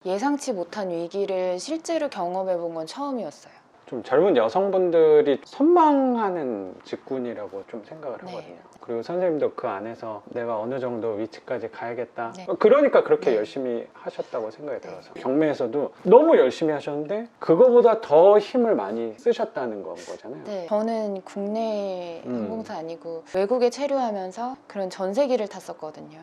예상치 못한 위기를 실제로 경험해 본 건 처음이었어요. 좀 젊은 여성분들이 선망하는 직군이라고 좀 생각을 네. 하거든요. 그리고 선생님도 그 안에서 내가 어느 정도 위치까지 가야겠다. 네. 그러니까 그렇게 네. 열심히 하셨다고 생각이 네. 들어서 경매에서도 너무 열심히 하셨는데 그거보다 더 힘을 많이 쓰셨다는 건 거잖아요. 네. 저는 국내 항공사 아니고 외국에 체류하면서 그런 전세기를 탔었거든요.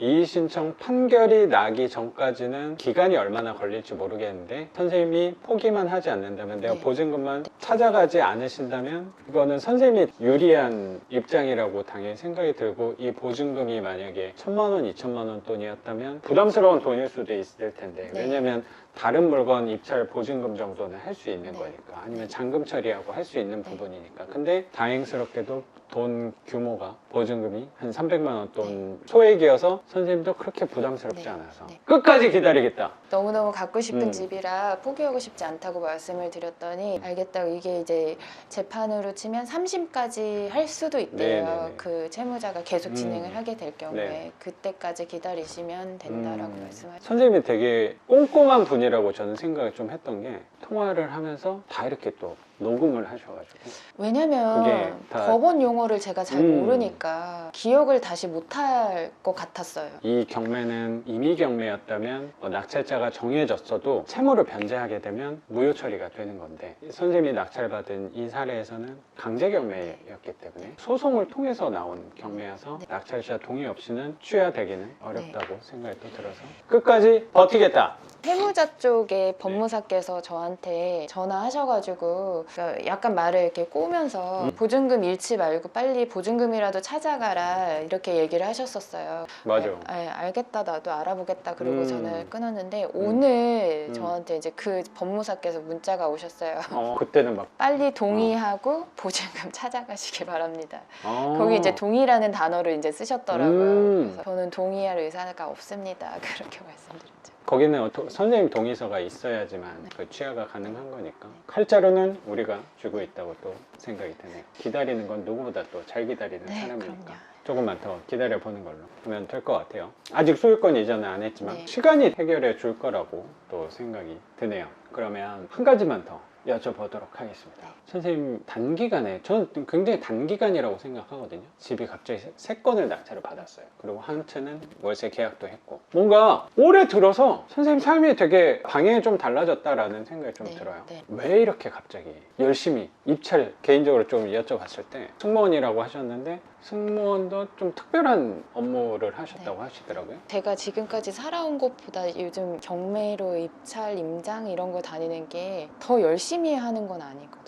이의 신청 판결이 나기 전까지는 기간이 얼마나 걸릴지 모르겠는데 선생님이 포기만 하지 않는다면 내가 네. 보증금만 찾아가지 않으신다면 그거는 선생님이 유리한 입장이라고 당연히 생각이 들고 이 보증금이 만약에 1,000만 원, 2,000만 원 돈이었다면 부담스러운 돈일 수도 있을 텐데 네. 왜냐면 다른 물건 입찰 보증금 정도는 할 수 있는 네. 거니까 아니면 잔금 처리하고 할 수 있는 네. 부분이니까 근데 다행스럽게도 돈 규모가 보증금이 한 300만 원 돈 소액이어서 선생님도 그렇게 부담스럽지 네. 않아서 네. 끝까지 기다리겠다. 너무너무 갖고 싶은 음. 집이라 포기하고 싶지 않다고 말씀을 드렸더니 알겠다고 이게 이제 재판으로 치면 3심까지 할 수도 있대요. 네네네. 그 채무자가 계속 진행을 하게 될 경우에 네. 그때까지 기다리시면 된다라고 말씀하셨어요. 선생님이 되게 꼼꼼한 분이라고 저는 생각을 좀 했던 게 통화를 하면서 다 이렇게 또 녹음을 하셔가지고 그게 왜냐면 다- 법원 용어를 제가 잘 음. 모르니까 기억을 다시 못할 것 같았어요. 이 경매는 임의 경매였다면 낙찰자가 정해졌어도 채무를 변제하게 되면 무효 처리가 되는 건데 선생님이 낙찰받은 이 사례에서는 강제 경매였기 때문에 소송을 통해서 나온 경매여서 네. 낙찰자 동의 없이는 취하되기는 어렵다고 생각이 또 들어서 끝까지 버티겠다. 채무자 쪽에 법무사께서 저한테 전화하셔가지고 그러니까 약간 말을 이렇게 꼬면서 보증금 잃지 말고 빨리 보증금이라도 찾아가라 이렇게 얘기를 하셨었어요. 맞아. 알겠다 나도 알아보겠다 그러고 음. 전화를 끊었는데 오늘 음. 저한테 이제 그 법무사께서 문자가 오셨어요. 그때는 막 빨리 동의하고 보증금 찾아가시기 바랍니다. 어. 거기 이제 동의라는 단어를 이제 쓰셨더라고요. 음. 그래서 저는 동의할 의사가 없습니다. 그렇게 말씀드렸죠. 거기는 선생님 동의서가 있어야지만 그 취하가 가능한 거니까 칼자루는 우리가 쥐고 있다고 또 생각이 드네요. 기다리는 건 누구보다 또 잘 기다리는 네, 사람이니까 그럼요. 조금만 더 기다려보는 걸로 하면 될 것 같아요. 아직 소유권 이전은 안 했지만 네. 시간이 해결해 줄 거라고 또 생각이 드네요. 그러면 한 가지만 더 여쭤보도록 하겠습니다. 선생님 단기간에 저는 굉장히 단기간이라고 생각하거든요. 집이 갑자기 세 건을 낙찰을 받았어요. 그리고 한 채는 월세 계약도 했고 뭔가 올해 들어서 선생님 삶이 되게 방향이 좀 달라졌다라는 생각이 좀 네, 들어요. 네. 왜 이렇게 갑자기 열심히 입찰 개인적으로 좀 여쭤봤을 때 승무원이라고 하셨는데 승무원도 좀 특별한 업무를 하셨다고 네. 하시더라고요. 제가 지금까지 살아온 것보다 요즘 경매로 입찰, 임장 이런 거 다니는 게 더 열심히 하는 건 아니거든요.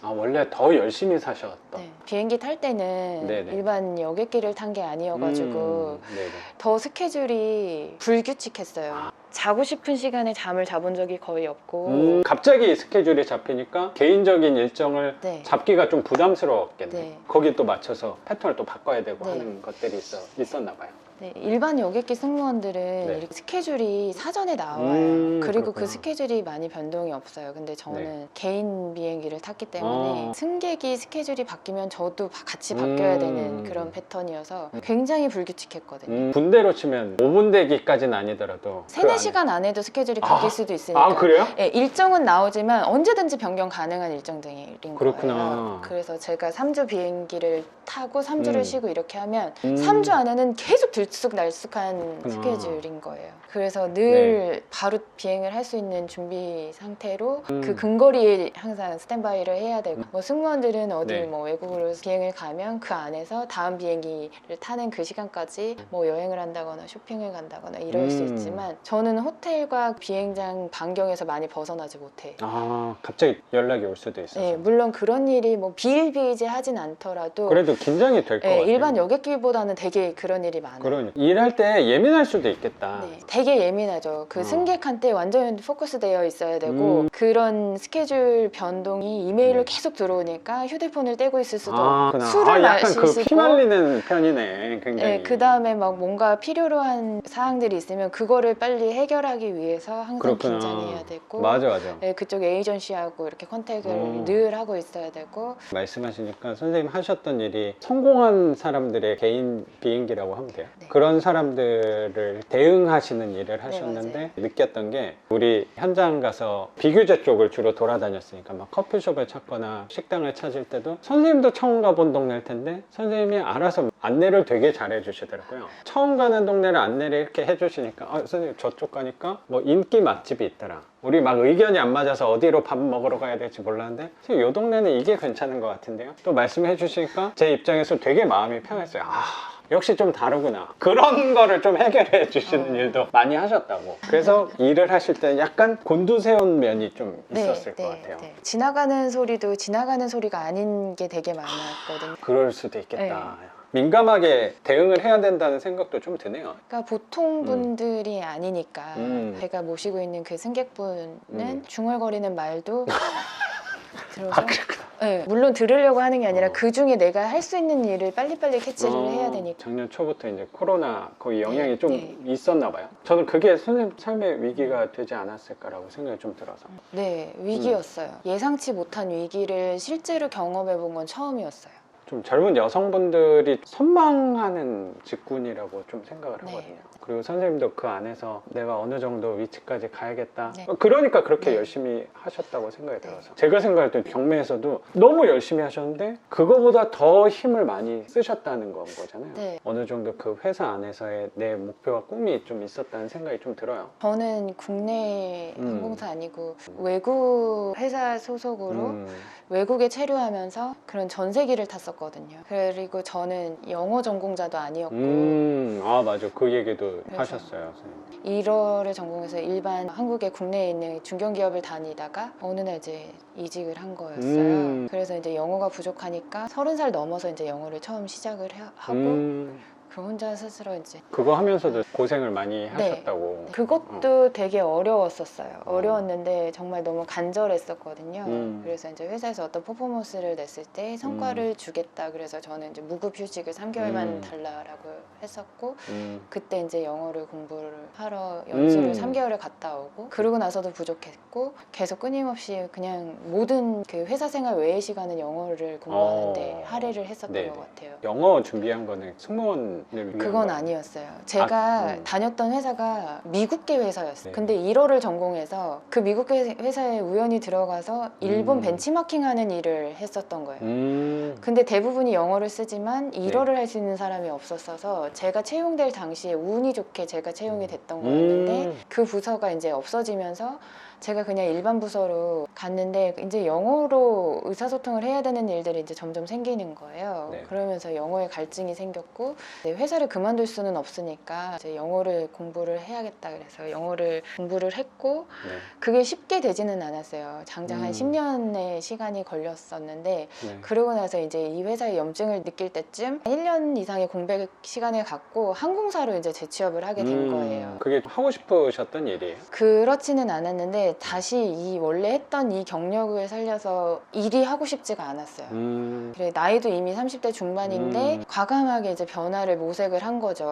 아 원래 더 열심히 사셨던. 네. 비행기 탈 때는 네네. 일반 여객기를 탄 게 아니어가지고 네네. 더 스케줄이 불규칙했어요. 자고 싶은 시간에 잠을 자본 적이 거의 없고 갑자기 스케줄이 잡히니까 개인적인 일정을 네. 잡기가 좀 부담스러웠겠네. 네. 거기에 또 맞춰서 패턴을 또 바꿔야 되고 네. 하는 것들이 있었나 봐요. 네, 일반 여객기 승무원들은 네. 이렇게 스케줄이 사전에 나와요. 그리고 그렇구나. 그 스케줄이 많이 변동이 없어요. 근데 저는 네. 개인 비행기를 탔기 때문에 아. 승객이 스케줄이 바뀌면 저도 같이 바뀌어야 되는 그런 패턴이어서 굉장히 불규칙했거든요. 군대로 치면 5분 대기까지는 아니더라도 그 3-4시간 안에도 스케줄이 아. 바뀔 수도 있으니까. 아 그래요? 네, 일정은 나오지만 언제든지 변경 가능한 일정들인 그렇구나. 거예요. 그래서 제가 3주 비행기를 타고 3주를 쉬고 이렇게 하면 3주 3주 안에는 계속 들쑥날쑥한 그렇구나. 스케줄인 거예요. 그래서 늘 네. 바로 비행을 할 수 있는 준비 상태로 음. 그 근거리에 항상 스탠바이를 해야 되고 뭐 승무원들은 어디 네. 뭐 외국으로 비행을 가면 그 안에서 다음 비행기를 타는 그 시간까지 뭐 여행을 한다거나 쇼핑을 간다거나 이럴 수 있지만 저는 호텔과 비행장 반경에서 많이 벗어나지 못해요. 아 갑자기 연락이 올 수도 있어서. 네, 물론 그런 일이 뭐 비일비재하진 않더라도 그래도 긴장이 될 것 네, 같아요. 일반 여객기보다는 되게 그런 일이 많아요. 그러니 일할 때 예민할 수도 있겠다. 네, 되게 예민하죠. 그 승객한테 완전 포커스되어 있어야 되고 그런 스케줄 변동이 이메일로 네. 계속 들어오니까 휴대폰을 떼고 있을 수도 아, 없고 그렇구나. 술을 약간 마실 그 수도 피말리는 편이네, 굉장히. 네, 그 다음에 막 뭔가 필요로 한 사항들이 있으면 그거를 빨리 해결하기 위해서 항상 그렇구나. 긴장해야 되고 맞아, 맞아. 네, 그쪽 에이전시하고 이렇게 컨택을 늘 하고 있어야 되고 말씀하시니까 선생님 하셨던 일이 성공한 사람들의 개인 비행기라고 하면 돼요? 네. 그런 사람들을 대응하시는 일을 하셨는데 맞아요. 느꼈던 게 우리 현장 가서 비규제 쪽을 주로 돌아다녔으니까 막 커피숍을 찾거나 식당을 찾을 때도 선생님도 처음 가본 동네일 텐데 선생님이 알아서 안내를 되게 잘해 주시더라고요. 처음 가는 동네를 안내를 이렇게 해주시니까 선생님 저쪽 가니까 뭐 인기 맛집이 있더라. 우리 막 의견이 안 맞아서 어디로 밥 먹으러 가야 될지 몰랐는데 선생님 이 동네는 이게 괜찮은 것 같은데요. 또 말씀해 주시니까 제 입장에서 되게 마음이 편했어요. 역시 좀 다르구나. 그런 거를 좀 해결해 주시는 일도 많이 하셨다고. 그래서 일을 하실 때 약간 곤두세운 면이 좀 있었을 것 같아요. 지나가는 소리도 지나가는 소리가 아닌 게 되게 많았거든요. 그럴 수도 있겠다. 민감하게 대응을 해야 된다는 생각도 좀 드네요. 그러니까 보통 분들이 아니니까 제가 모시고 있는 그 승객분은 중얼거리는 말도 들어서 네, 물론 들으려고 하는 게 아니라 그 중에 내가 할 수 있는 일을 빨리빨리 캐치를 해야 되니까. 작년 초부터 이제 코로나 거의 영향이 좀 있었나 봐요. 저는 그게 선생님 삶의 위기가 되지 않았을까라고 생각이 좀 들어서. 네, 위기였어요. 예상치 못한 위기를 실제로 경험해 본 건 처음이었어요. 좀 젊은 여성분들이 선망하는 직군이라고 좀 생각을 하거든요. 그리고 선생님도 그 안에서 내가 어느 정도 위치까지 가야겠다. 그러니까 그렇게 열심히 하셨다고 생각이 들어서. 제가 생각할 때 경매에서도 너무 열심히 하셨는데 그거보다 더 힘을 많이 쓰셨다는 건 거잖아요. 어느 정도 그 회사 안에서의 내 목표와 꿈이 좀 있었다는 생각이 좀 들어요. 저는 국내 항공사 아니고 외국 회사 소속으로 외국에 체류하면서 그런 전세기를 탔었거든요. 그리고 저는 영어 전공자도 아니었고 맞아. 그 얘기도 하셨어요, 선생님. 일어를 전공해서 일반 한국의 국내에 있는 중견기업을 다니다가 어느 날 이제 이직을 한 거였어요. 그래서 이제 영어가 부족하니까 30살 넘어서 이제 영어를 처음 시작을 하고 그 혼자 스스로 이제 그거 하면서도 고생을 많이 하셨다고. 그것도 되게 어려웠었어요. 어려웠는데 정말 너무 간절했었거든요. 그래서 이제 회사에서 어떤 퍼포먼스를 냈을 때 성과를 주겠다. 그래서 저는 이제 무급 휴직을 3개월만 달라라고 했었고 그때 이제 영어를 공부를 하러 연수를 3개월을 갔다 오고 그러고 나서도 부족했고 계속 끊임없이 그냥 모든 그 회사 생활 외의 시간은 영어를 공부하는데 할애를 했었던 것 같아요. 영어 준비한 거는 승무원 그건 아니었어요. 제가 다녔던 회사가 미국계 회사였어요. 근데 일어를 전공해서 그 미국계 회사에 우연히 들어가서 일본 벤치마킹하는 일을 했었던 거예요. 근데 대부분이 영어를 쓰지만 일어를 할 수 있는 사람이 없었어서 제가 채용될 당시에 운이 좋게 제가 채용이 됐던 거였는데 그 부서가 이제 없어지면서 제가 그냥 일반 부서로 갔는데 이제 영어로 의사소통을 해야 되는 일들이 이제 점점 생기는 거예요. 그러면서 영어에 갈증이 생겼고 회사를 그만둘 수는 없으니까 이제 영어를 공부를 해야겠다 그래서 영어를 공부를 했고 그게 쉽게 되지는 않았어요. 장장 한 10년의 시간이 걸렸었는데 그러고 나서 이제 이 회사의 염증을 느낄 때쯤 1년 이상의 공백 시간을 갖고 항공사로 이제 재취업을 하게 된 거예요. 그게 하고 싶으셨던 일이에요? 그렇지는 않았는데 다시 이 원래 했던 이 경력을 살려서 일이 하고 싶지가 않았어요. 그래, 나이도 이미 30대 중반인데 과감하게 이제 변화를 모색을 한 거죠.